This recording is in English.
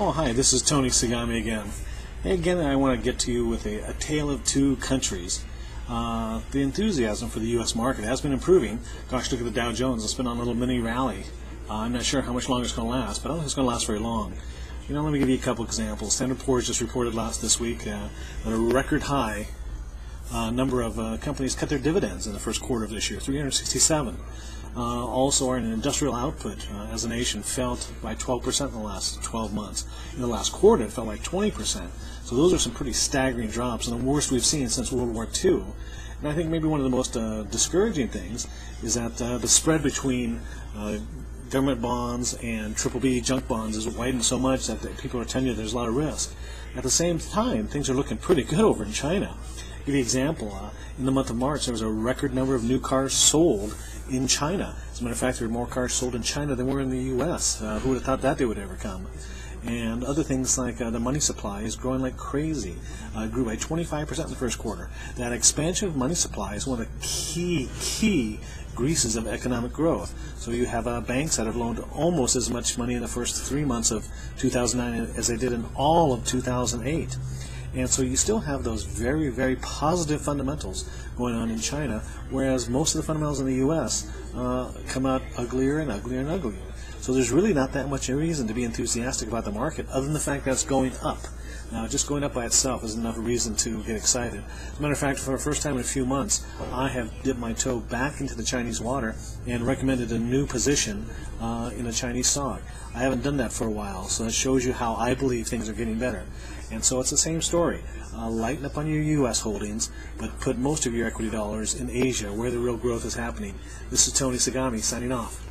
Oh, hi, this is Tony Sagami again. Hey, again, I want to get to you with a tale of two countries. The enthusiasm for the U.S. market has been improving. Gosh, look at the Dow Jones. It's been on a little mini rally. I'm not sure how much longer it's going to last, but I don't think it's going to last very long. Let me give you a couple examples. Standard & Poor's just reported this week that a record high number of companies cut their dividends in the first quarter of this year, 367. Also, our industrial output as a nation fell by 12% in the last 12 months. In the last quarter, it fell like 20%. So those are some pretty staggering drops, and the worst we've seen since World War II. And I think maybe one of the most discouraging things is that the spread between government bonds and triple B junk bonds is widened so much that people are telling you there's a lot of risk. At the same time, things are looking pretty good over in China. I'll give you an example. In the month of March, there was a record number of new cars sold in China. As a matter of fact, there were more cars sold in China than were in the U.S. Who would have thought that day would ever come? And other things like the money supply is growing like crazy. It grew by 25% in the first quarter. That expansion of money supply is one of the key greases of economic growth. So you have banks that have loaned almost as much money in the first 3 months of 2009 as they did in all of 2008. And so you still have those very, very positive fundamentals going on in China, whereas most of the fundamentals in the U.S. Come out uglier and uglier and uglier. So there's really not that much reason to be enthusiastic about the market, other than the fact that it's going up. Now, just going up by itself is enough reason to get excited. As a matter of fact, for the first time in a few months, I have dipped my toe back into the Chinese water and recommended a new position in a Chinese stock. I haven't done that for a while, so that shows you how I believe things are getting better. And so it's the same story. Lighten up on your U.S. holdings, but put most of your equity dollars in Asia, where the real growth is happening. This is Tony Sagami signing off.